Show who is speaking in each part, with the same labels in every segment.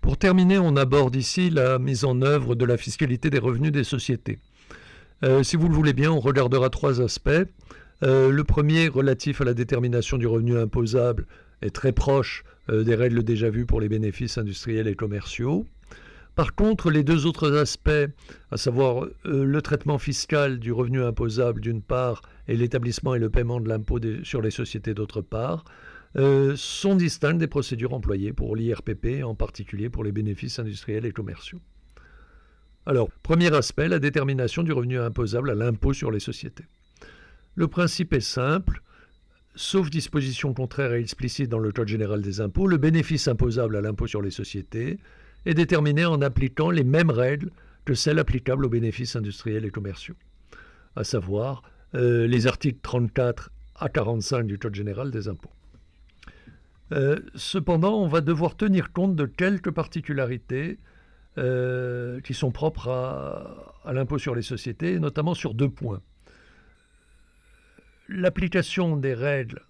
Speaker 1: Pour terminer, on aborde ici la mise en œuvre de la fiscalité des revenus des sociétés. Si vous le voulez bien, on regardera trois aspects. Le premier, relatif à la détermination du revenu imposable, est très proche des règles déjà vues pour les bénéfices industriels et commerciaux. Par contre, les deux autres aspects, à savoir le traitement fiscal du revenu imposable d'une part et l'établissement et le paiement de l'impôt sur les sociétés d'autre part, sont distincts des procédures employées pour l'IRPP, en particulier pour les bénéfices industriels et commerciaux. Alors, premier aspect, la détermination du revenu imposable à l'impôt sur les sociétés. Le principe est simple. Sauf disposition contraire et explicite dans le Code général des impôts, le bénéfice imposable à l'impôt sur les sociétés est déterminé en appliquant les mêmes règles que celles applicables aux bénéfices industriels et commerciaux, à savoir les articles 34 à 45 du Code général des impôts. Cependant, on va devoir tenir compte de quelques particularités qui sont propres à l'impôt sur les sociétés, notamment sur deux points. L'application des règles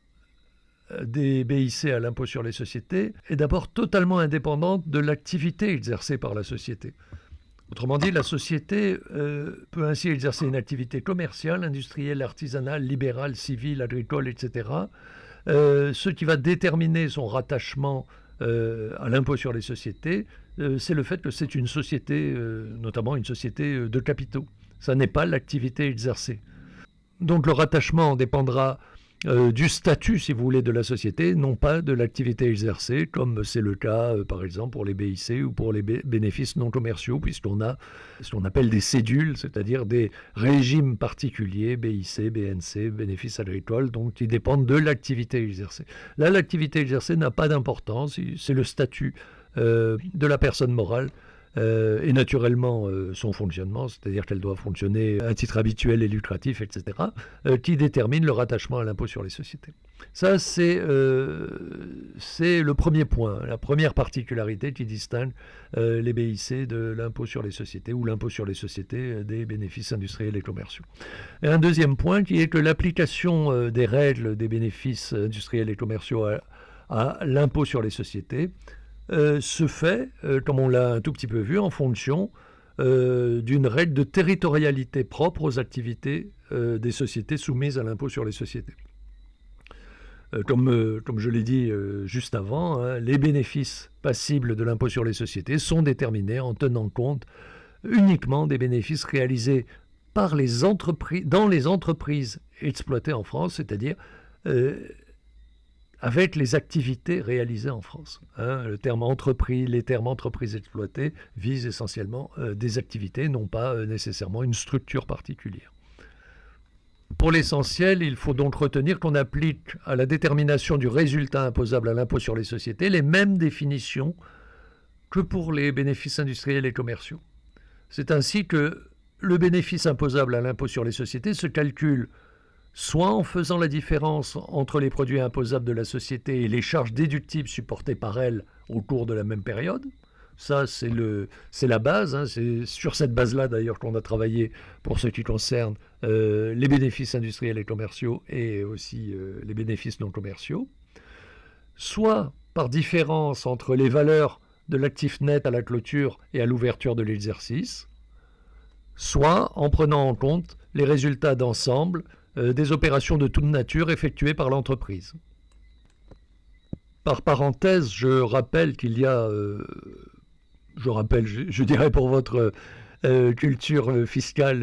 Speaker 1: des BIC à l'impôt sur les sociétés est d'abord totalement indépendante de l'activité exercée par la société. Autrement dit, la société peut ainsi exercer une activité commerciale, industrielle, artisanale, libérale, civile, agricole, etc. Ce qui va déterminer son rattachement à l'impôt sur les sociétés, c'est le fait que c'est une société, notamment une société de capitaux. Ça n'est pas l'activité exercée. Donc le rattachement dépendra du statut, si vous voulez, de la société, non pas de l'activité exercée, comme c'est le cas, par exemple, pour les BIC ou pour les bénéfices non commerciaux, puisqu'on a ce qu'on appelle des cédules, c'est-à-dire des régimes particuliers, BIC, BNC, bénéfices agricoles, donc qui dépendent de l'activité exercée. Là, l'activité exercée n'a pas d'importance, c'est le statut de la personne morale, et naturellement son fonctionnement, c'est-à-dire qu'elle doit fonctionner à titre habituel et lucratif, etc., qui détermine le rattachement à l'impôt sur les sociétés. Ça, c'est le premier point, la première particularité qui distingue les BIC de l'impôt sur les sociétés ou l'impôt sur les sociétés des bénéfices industriels et commerciaux. Et un deuxième point qui est que l'application des règles des bénéfices industriels et commerciaux à l'impôt sur les sociétés se fait, comme on l'a un tout petit peu vu, en fonction d'une règle de territorialité propre aux activités des sociétés soumises à l'impôt sur les sociétés. Comme je l'ai dit juste avant, hein, les bénéfices passibles de l'impôt sur les sociétés sont déterminés en tenant compte uniquement des bénéfices réalisés par les entreprises, dans les entreprises exploitées en France, c'est-à-dire avec les activités réalisées en France. Hein, les termes entreprises exploitées visent essentiellement des activités, non pas nécessairement une structure particulière. Pour l'essentiel, il faut donc retenir qu'on applique à la détermination du résultat imposable à l'impôt sur les sociétés les mêmes définitions que pour les bénéfices industriels et commerciaux. C'est ainsi que le bénéfice imposable à l'impôt sur les sociétés se calcule soit en faisant la différence entre les produits imposables de la société et les charges déductibles supportées par elle au cours de la même période. Ça, c'est la base. Hein. C'est sur cette base-là, d'ailleurs, qu'on a travaillé pour ce qui concerne les bénéfices industriels et commerciaux et aussi les bénéfices non commerciaux. Soit par différence entre les valeurs de l'actif net à la clôture et à l'ouverture de l'exercice, soit en prenant en compte les résultats d'ensemble des opérations de toute nature effectuées par l'entreprise. Par parenthèse, je rappelle qu'il y a, je dirais pour votre culture fiscale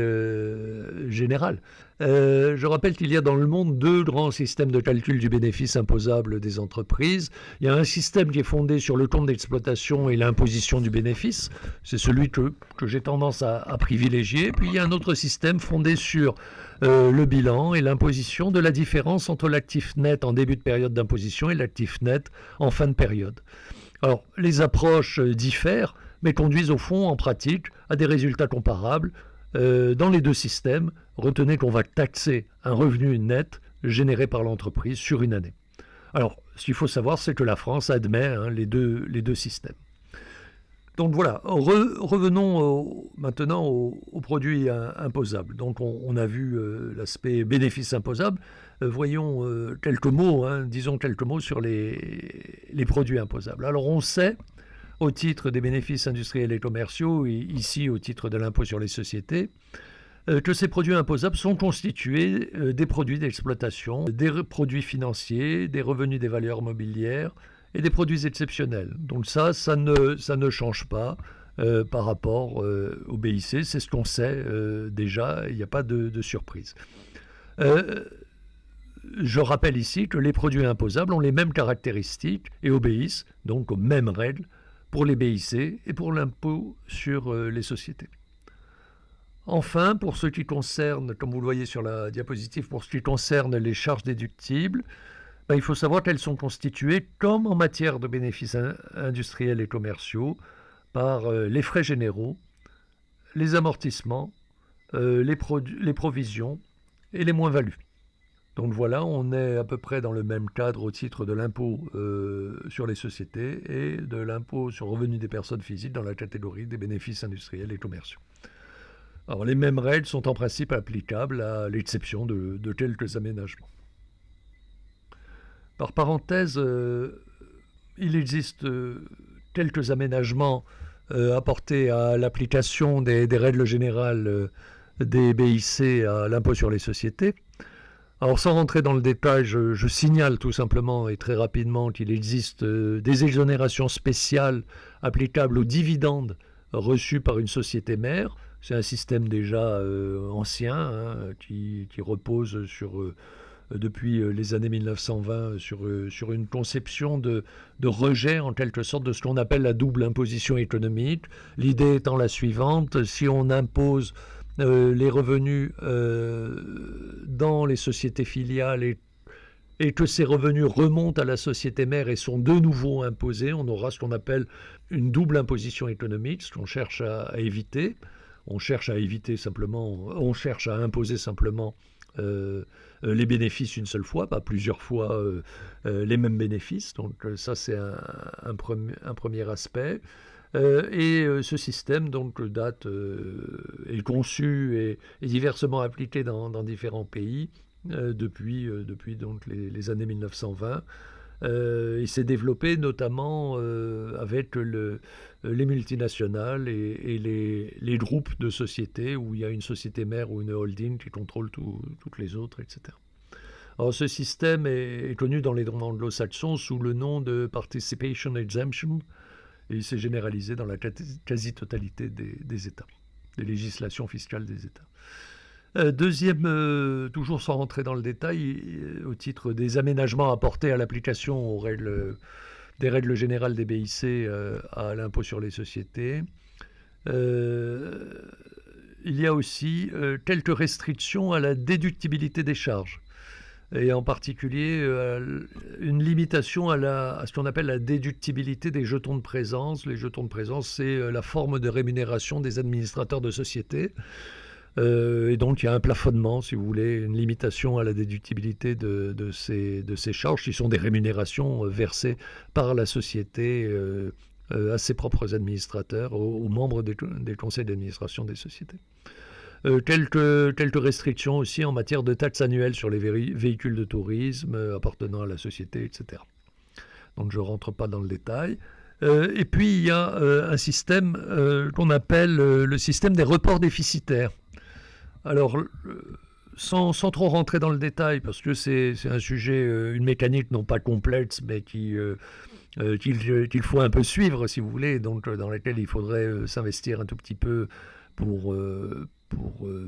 Speaker 1: générale, je rappelle qu'il y a dans le monde deux grands systèmes de calcul du bénéfice imposable des entreprises. Il y a un système qui est fondé sur le compte d'exploitation et l'imposition du bénéfice. C'est celui que j'ai tendance à privilégier. Puis il y a un autre système fondé sur le bilan et l'imposition de la différence entre l'actif net en début de période d'imposition et l'actif net en fin de période. Alors, les approches diffèrent, mais conduisent au fond, en pratique, à des résultats comparables. Dans les deux systèmes, retenez qu'on va taxer un revenu net généré par l'entreprise sur une année. Alors, ce qu'il faut savoir, c'est que la France admet les deux systèmes. Donc voilà, revenons maintenant aux produits imposables. Donc on a vu l'aspect bénéfice imposable. Voyons quelques mots, disons quelques mots sur les produits imposables. Alors on sait, au titre des bénéfices industriels et commerciaux, et ici au titre de l'impôt sur les sociétés, que ces produits imposables sont constitués des produits d'exploitation, des produits financiers, des revenus des valeurs mobilières et des produits exceptionnels. Donc ça ne change pas par rapport au BIC, c'est ce qu'on sait déjà, il n'y a pas de surprise. Je rappelle ici que les produits imposables ont les mêmes caractéristiques et obéissent donc aux mêmes règles pour les BIC et pour l'impôt sur les sociétés. Enfin, pour ce qui concerne, comme vous le voyez sur la diapositive, pour ce qui concerne les charges déductibles, il faut savoir qu'elles sont constituées, comme en matière de bénéfices industriels et commerciaux, par les frais généraux, les amortissements, les provisions et les moins-values. Donc voilà, on est à peu près dans le même cadre au titre de l'impôt sur les sociétés et de l'impôt sur le revenu des personnes physiques dans la catégorie des bénéfices industriels et commerciaux. Alors les mêmes règles sont en principe applicables à l'exception de quelques aménagements. Par parenthèse, il existe quelques aménagements apportés à l'application des règles générales des BIC à l'impôt sur les sociétés. Alors sans rentrer dans le détail, je signale tout simplement et très rapidement qu'il existe des exonérations spéciales applicables aux dividendes reçus par une société mère. C'est un système déjà ancien qui repose depuis les années 1920 sur une conception de rejet en quelque sorte de ce qu'on appelle la double imposition économique. L'idée étant la suivante, si on impose les revenus dans les sociétés filiales et que ces revenus remontent à la société mère et sont de nouveau imposés, on aura ce qu'on appelle une double imposition économique, ce qu'on cherche à éviter. On cherche à imposer simplement les bénéfices une seule fois, pas plusieurs fois les mêmes bénéfices. Donc ça c'est un premier aspect. Ce système donc est conçu et diversement appliqué dans différents pays depuis donc les années 1920. Il s'est développé notamment avec les multinationales et les groupes de sociétés où il y a une société mère ou une holding qui contrôle toutes les autres, etc. Alors ce système est connu dans les droits anglo-saxons sous le nom de Participation Exemption et il s'est généralisé dans la quasi-totalité des États, des législations fiscales des États. Deuxième, toujours sans rentrer dans le détail, au titre des aménagements apportés à l'application des règles générales des BIC à l'impôt sur les sociétés, il y a aussi quelques restrictions à la déductibilité des charges, et en particulier une limitation à ce qu'on appelle la déductibilité des jetons de présence. Les jetons de présence, c'est la forme de rémunération des administrateurs de sociétés. Et donc il y a un plafonnement, si vous voulez, une limitation à la déductibilité de ces charges, qui sont des rémunérations versées par la société à ses propres administrateurs, aux membres des conseils d'administration des sociétés. Quelques restrictions aussi en matière de taxes annuelles sur les véhicules de tourisme appartenant à la société, etc. Donc je ne rentre pas dans le détail. Et puis il y a un système qu'on appelle le système des reports déficitaires. Alors, sans trop rentrer dans le détail, parce que c'est un sujet, une mécanique non pas complexe, mais qu'il faut un peu suivre, si vous voulez, donc dans laquelle il faudrait s'investir un tout petit peu pour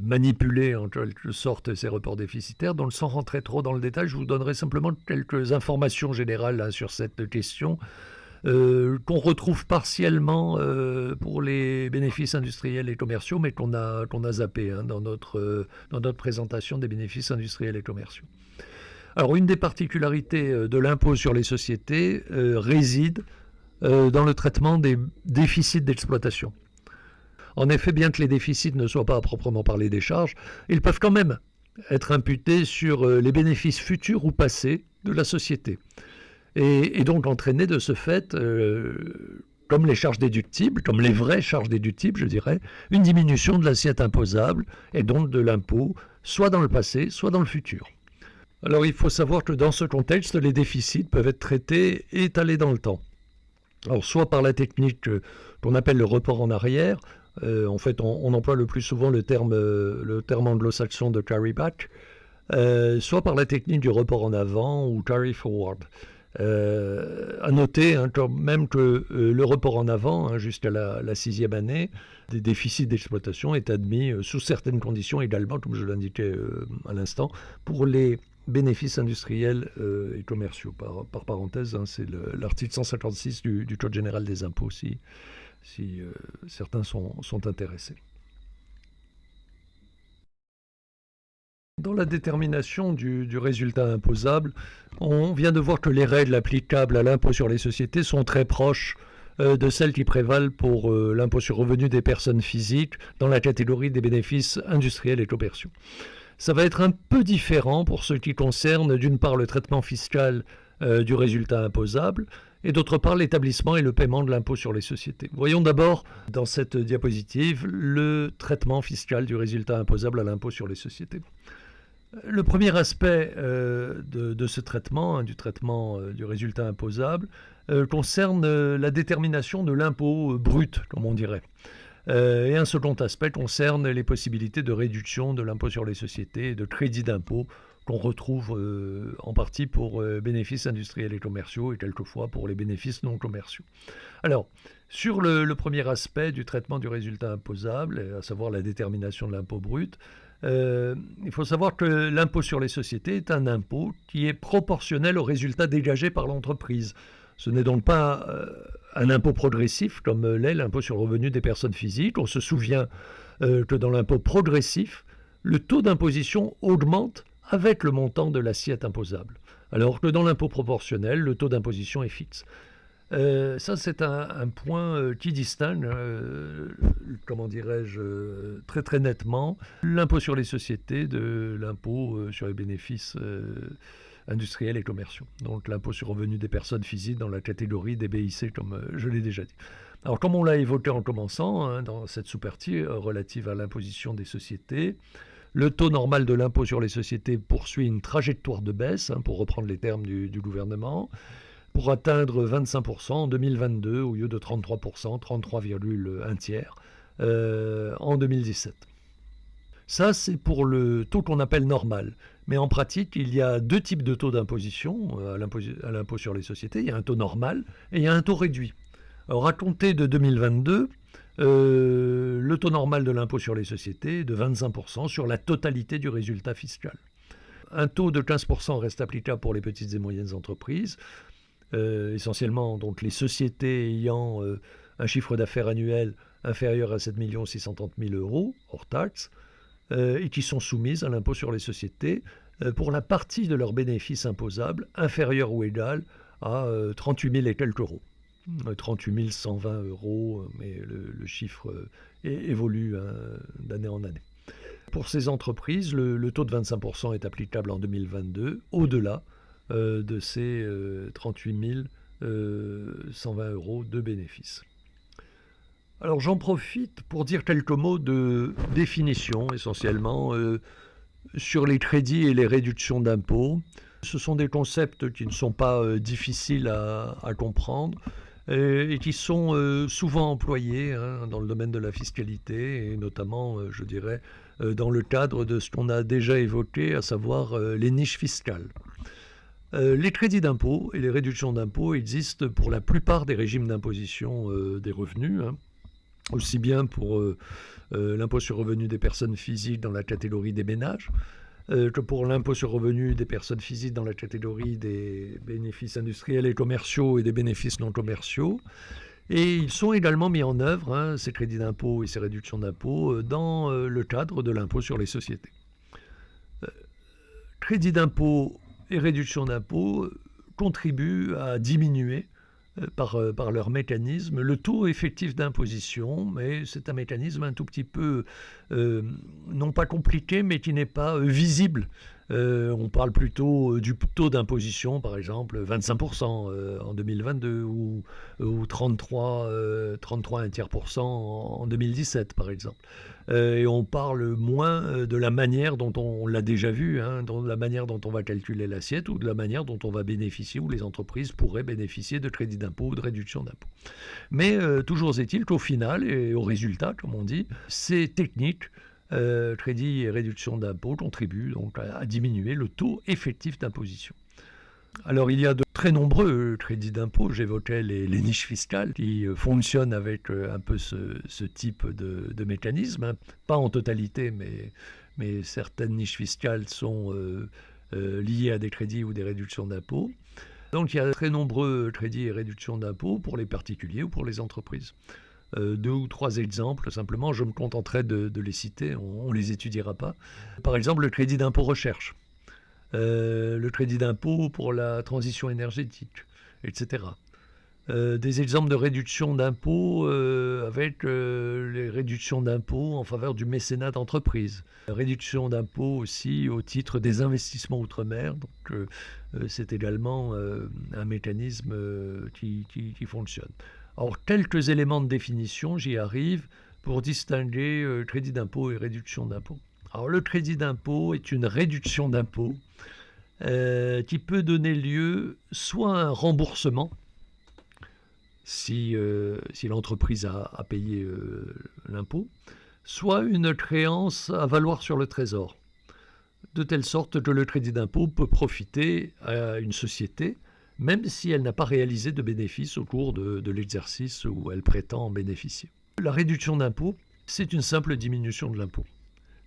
Speaker 1: manipuler en quelque sorte ces reports déficitaires. Donc sans rentrer trop dans le détail, je vous donnerai simplement quelques informations générales sur cette question. Qu'on retrouve partiellement pour les bénéfices industriels et commerciaux, mais qu'on a zappé dans notre présentation des bénéfices industriels et commerciaux. Alors, une des particularités de l'impôt sur les sociétés réside dans le traitement des déficits d'exploitation. En effet, bien que les déficits ne soient pas à proprement parler des charges, ils peuvent quand même être imputés sur les bénéfices futurs ou passés de la société. Et donc entraîner de ce fait, comme les charges déductibles, comme les vraies charges déductibles, je dirais, une diminution de l'assiette imposable et donc de l'impôt, soit dans le passé, soit dans le futur. Alors il faut savoir que dans ce contexte, les déficits peuvent être traités et étalés dans le temps. Alors, soit par la technique qu'on appelle le report en arrière, en fait, on emploie le plus souvent le terme anglo-saxon de carry back, soit par la technique du report en avant ou carry forward. À noter quand même que le report en avant, jusqu'à la 6e année, des déficits d'exploitation est admis sous certaines conditions également, comme je l'indiquais à l'instant, pour les bénéfices industriels et commerciaux. Par parenthèse, c'est l'article 156 du Code général des impôts, si certains sont intéressés. Dans la détermination du résultat imposable, on vient de voir que les règles applicables à l'impôt sur les sociétés sont très proches de celles qui prévalent pour l'impôt sur revenu des personnes physiques dans la catégorie des bénéfices industriels et commerciaux. Ça va être un peu différent pour ce qui concerne d'une part le traitement fiscal du résultat imposable et d'autre part l'établissement et le paiement de l'impôt sur les sociétés. Voyons d'abord dans cette diapositive le traitement fiscal du résultat imposable à l'impôt sur les sociétés. Le premier aspect de ce traitement, du traitement du résultat imposable, concerne la détermination de l'impôt brut, comme on dirait. Et un second aspect concerne les possibilités de réduction de l'impôt sur les sociétés et de crédit d'impôt qu'on retrouve en partie pour bénéfices industriels et commerciaux et quelquefois pour les bénéfices non commerciaux. Alors, sur le premier aspect du traitement du résultat imposable, à savoir la détermination de l'impôt brut, il faut savoir que l'impôt sur les sociétés est un impôt qui est proportionnel au résultat dégagé par l'entreprise. Ce n'est donc pas un impôt progressif comme l'est l'impôt sur le revenu des personnes physiques. On se souvient que dans l'impôt progressif, le taux d'imposition augmente avec le montant de l'assiette imposable, alors que dans l'impôt proportionnel, le taux d'imposition est fixe. Ça, c'est un point qui distingue, comment dirais-je, très très nettement, l'impôt sur les sociétés de l'impôt sur les bénéfices industriels et commerciaux. Donc l'impôt sur le revenu des personnes physiques dans la catégorie des BIC, comme je l'ai déjà dit. Alors comme on l'a évoqué en commençant, dans cette sous-partie relative à l'imposition des sociétés, le taux normal de l'impôt sur les sociétés poursuit une trajectoire de baisse, pour reprendre les termes du gouvernement, pour atteindre 25% en 2022 au lieu de 33%, 33,1 tiers en 2017. Ça, c'est pour le taux qu'on appelle normal. Mais en pratique, il y a deux types de taux d'imposition à l'impôt sur les sociétés. Il y a un taux normal et il y a un taux réduit. Alors, à compter de 2022, le taux normal de l'impôt sur les sociétés est de 25% sur la totalité du résultat fiscal. Un taux de 15% reste applicable pour les petites et moyennes entreprises, essentiellement donc les sociétés ayant un chiffre d'affaires annuel inférieur à 7 630 000 € hors taxes, et qui sont soumises à l'impôt sur les sociétés pour la partie de leurs bénéfices imposables inférieure ou égale à 38 000 et quelques euros. 38 120 €, mais le chiffre évolue d'année en année. Pour ces entreprises, le taux de 25% est applicable en 2022, au-delà de ces 38 120 € de bénéfices. Alors j'en profite pour dire quelques mots de définition, essentiellement, sur les crédits et les réductions d'impôts. Ce sont des concepts qui ne sont pas difficiles à comprendre et qui sont souvent employés dans le domaine de la fiscalité et notamment, je dirais, dans le cadre de ce qu'on a déjà évoqué, à savoir les niches fiscales. Les crédits d'impôt et les réductions d'impôt existent pour la plupart des régimes d'imposition des revenus, aussi bien pour l'impôt sur le revenu des personnes physiques dans la catégorie des ménages, que pour l'impôt sur le revenu des personnes physiques dans la catégorie des bénéfices industriels et commerciaux et des bénéfices non commerciaux. Et ils sont également mis en œuvre, ces crédits d'impôt et ces réductions d'impôt, dans le cadre de l'impôt sur les sociétés. Crédits d'impôt et réductions d'impôt contribuent à diminuer par leur mécanisme le taux effectif d'imposition, mais c'est un mécanisme un tout petit peu, non pas compliqué, mais qui n'est pas visible On parle plutôt du taux d'imposition, par exemple, 25% en 2022 ou 33 un tiers % en 2017, par exemple. Et on parle moins de la manière dont on l'a déjà vu, hein, de la manière dont on va calculer l'assiette ou de la manière dont on va bénéficier, ou les entreprises pourraient bénéficier de crédits d'impôt ou de réduction d'impôt. Mais toujours est-il qu'au final, et au résultat, comme on dit, ces techniques, crédit et réduction d'impôt, contribuent donc à diminuer le taux effectif d'imposition. Alors il y a de très nombreux crédits d'impôt, j'évoquais les niches fiscales qui fonctionnent avec un peu ce type de mécanisme, hein. Pas en totalité, mais certaines niches fiscales sont liées à des crédits ou des réductions d'impôt. Donc il y a de très nombreux crédits et réductions d'impôt pour les particuliers ou pour les entreprises. 2 ou 3 exemples, simplement, je me contenterai de les citer, on ne les étudiera pas. Par exemple, le crédit d'impôt recherche, le crédit d'impôt pour la transition énergétique, etc. Des exemples de réduction d'impôt avec les réductions d'impôt en faveur du mécénat d'entreprise. Réduction d'impôt aussi au titre des investissements outre-mer. Donc c'est également un mécanisme qui fonctionne. Alors quelques éléments de définition, j'y arrive, pour distinguer crédit d'impôt et réduction d'impôt. Alors le crédit d'impôt est une réduction d'impôt qui peut donner lieu soit à un remboursement, si l'entreprise a payé l'impôt, soit une créance à valoir sur le trésor, de telle sorte que le crédit d'impôt peut profiter à une société, même si elle n'a pas réalisé de bénéfices au cours de l'exercice où elle prétend en bénéficier. La réduction d'impôt, c'est une simple diminution de l'impôt,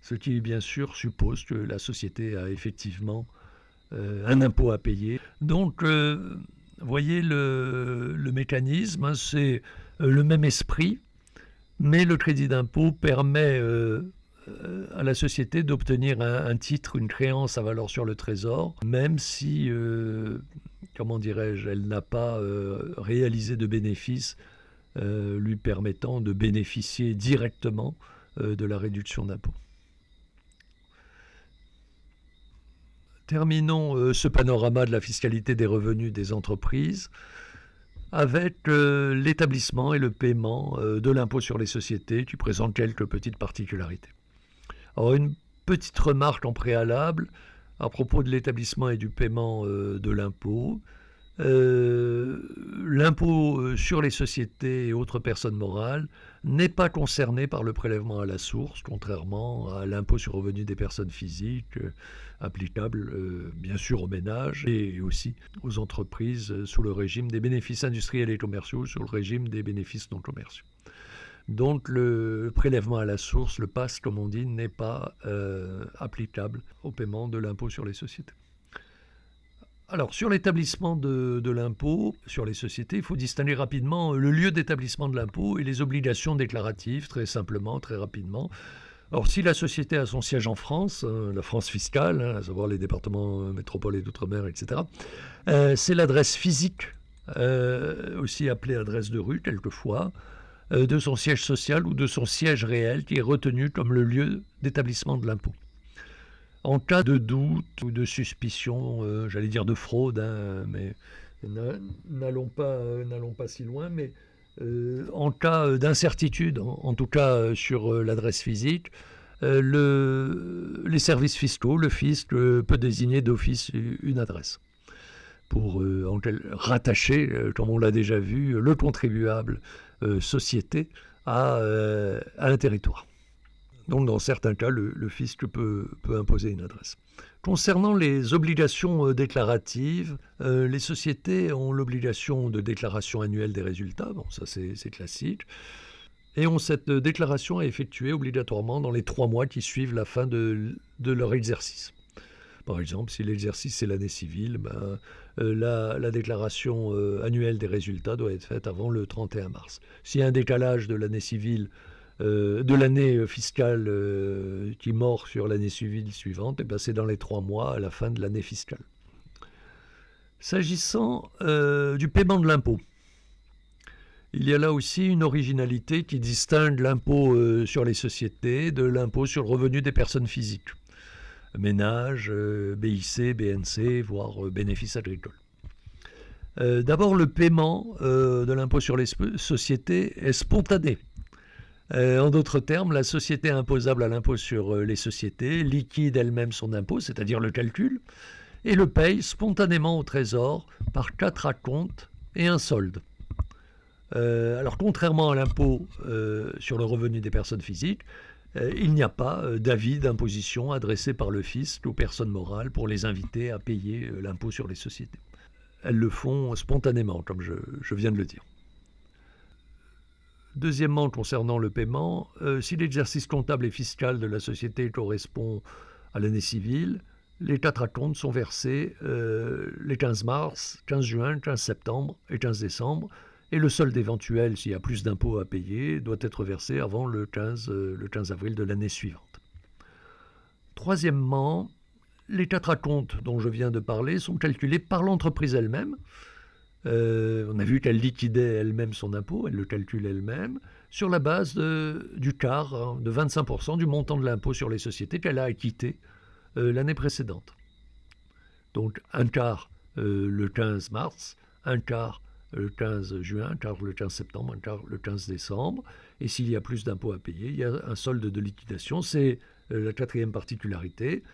Speaker 1: ce qui bien sûr suppose que la société a effectivement un impôt à payer. Donc, voyez le mécanisme, hein, c'est le même esprit, mais le crédit d'impôt permet à la société d'obtenir un titre, une créance à valeur sur le trésor, même si, comment dirais-je, elle n'a pas réalisé de bénéfices lui permettant de bénéficier directement de la réduction d'impôt. Terminons ce panorama de la fiscalité des revenus des entreprises avec l'établissement et le paiement de l'impôt sur les sociétés qui présente quelques petites particularités. Alors une petite remarque en préalable à propos de l'établissement et du paiement de l'impôt. L'impôt sur les sociétés et autres personnes morales n'est pas concerné par le prélèvement à la source, contrairement à l'impôt sur le revenu des personnes physiques, applicable bien sûr aux ménages et aussi aux entreprises sous le régime des bénéfices industriels et commerciaux, sous le régime des bénéfices non commerciaux. Donc le prélèvement à la source, le PAS comme on dit, n'est pas applicable au paiement de l'impôt sur les sociétés. Alors, sur l'établissement de l'impôt sur les sociétés, il faut distinguer rapidement le lieu d'établissement de l'impôt et les obligations déclaratives, très simplement, très rapidement. Alors, si la société a son siège en France, la France fiscale, à savoir les départements, métropoles et d'outre-mer, etc., c'est l'adresse physique, aussi appelée adresse de rue quelquefois, de son siège social ou de son siège réel qui est retenu comme le lieu d'établissement de l'impôt. En cas de doute ou de suspicion, j'allais dire de fraude, hein, mais n'allons pas si loin, mais en cas d'incertitude, en tout cas sur l'adresse physique, les services fiscaux, le fisc peut désigner d'office une adresse pour rattacher, comme on l'a déjà vu, le contribuable société à un territoire. Donc dans certains cas, le fisc peut imposer une adresse. Concernant les obligations déclaratives, les sociétés ont l'obligation de déclaration annuelle des résultats, bon ça c'est classique, et ont cette déclaration à effectuer obligatoirement dans les 3 mois qui suivent la fin de leur exercice. Par exemple, si l'exercice c'est l'année civile, la déclaration annuelle des résultats doit être faite avant le 31 mars. S'il y a un décalage de l'année civile, de l'année fiscale qui mord sur l'année civile suivante, et c'est dans les 3 mois à la fin de l'année fiscale. S'agissant du paiement de l'impôt, il y a là aussi une originalité qui distingue l'impôt sur les sociétés de l'impôt sur le revenu des personnes physiques. ménages, BIC, BNC, voire bénéfices agricoles. D'abord, le paiement de l'impôt sur les sociétés est spontané. En d'autres termes, la société imposable à l'impôt sur les sociétés liquide elle-même son impôt, c'est-à-dire le calcul, et le paye spontanément au Trésor par 4 acomptes et un solde. Alors contrairement à l'impôt sur le revenu des personnes physiques, il n'y a pas d'avis d'imposition adressé par le fisc aux personnes morales pour les inviter à payer l'impôt sur les sociétés. Elles le font spontanément, comme je viens de le dire. Deuxièmement, concernant le paiement, si l'exercice comptable et fiscal de la société correspond à l'année civile, les 4 acomptes sont versés les 15 mars, 15 juin, 15 septembre et 15 décembre, et le solde éventuel, s'il y a plus d'impôts à payer, doit être versé avant le 15 avril de l'année suivante. Troisièmement, les 4 acomptes dont je viens de parler sont calculés par l'entreprise elle-même. On a vu qu'elle liquidait elle-même son impôt, elle le calcule elle-même, sur la base du quart, hein, de 25% du montant de l'impôt sur les sociétés qu'elle a acquitté l'année précédente. Donc un quart le 15 mars, un quart le 15 juin, un quart le 15 septembre, un quart le 15 décembre. Et s'il y a plus d'impôts à payer, il y a un solde de liquidation. C'est la quatrième particularité.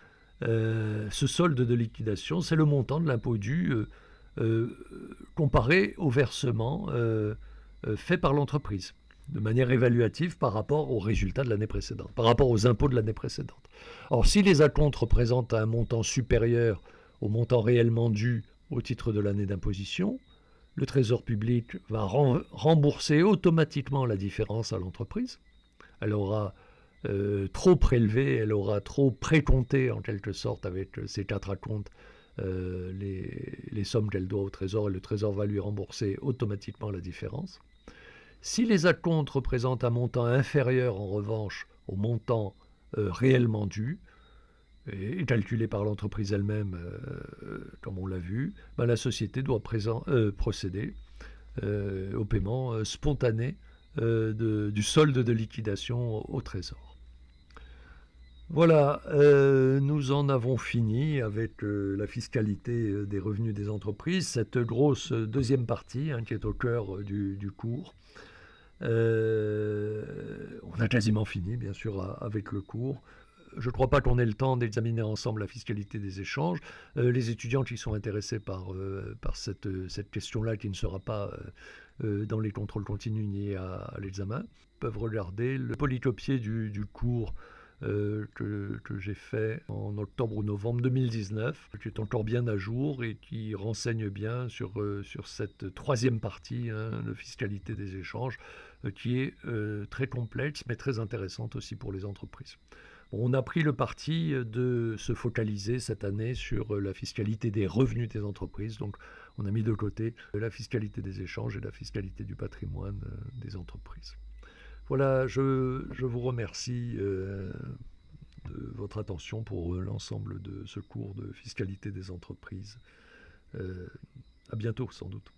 Speaker 1: Ce solde de liquidation, c'est le montant de l'impôt dû comparé au versement fait par l'entreprise, de manière évaluative par rapport aux résultats de l'année précédente, par rapport aux impôts de l'année précédente. Or, si les acomptes représentent un montant supérieur au montant réellement dû au titre de l'année d'imposition, le Trésor public va rembourser automatiquement la différence à l'entreprise. Elle aura trop prélevé, elle aura trop précompté en quelque sorte avec ces 4 acomptes les sommes qu'elle doit au Trésor, et le Trésor va lui rembourser automatiquement la différence. Si les acomptes représentent un montant inférieur en revanche au montant réellement dû, et calculé par l'entreprise elle-même, comme on l'a vu, ben la société doit procéder au paiement spontané du solde de liquidation au Trésor. Voilà, nous en avons fini avec la fiscalité des revenus des entreprises, cette grosse deuxième partie qui est au cœur du cours. On a quasiment fini, bien sûr, avec le cours. Je ne crois pas qu'on ait le temps d'examiner ensemble la fiscalité des échanges. Les étudiants qui sont intéressés par cette question-là, qui ne sera pas dans les contrôles continus ni à l'examen, peuvent regarder le polycopier du cours que j'ai fait en octobre ou novembre 2019, qui est encore bien à jour et qui renseigne bien sur cette troisième partie de fiscalité des échanges, qui est très complexe mais très intéressante aussi pour les entreprises. On a pris le parti de se focaliser cette année sur la fiscalité des revenus des entreprises. Donc on a mis de côté la fiscalité des échanges et la fiscalité du patrimoine des entreprises. Voilà, je vous remercie de votre attention pour l'ensemble de ce cours de fiscalité des entreprises. À bientôt sans doute.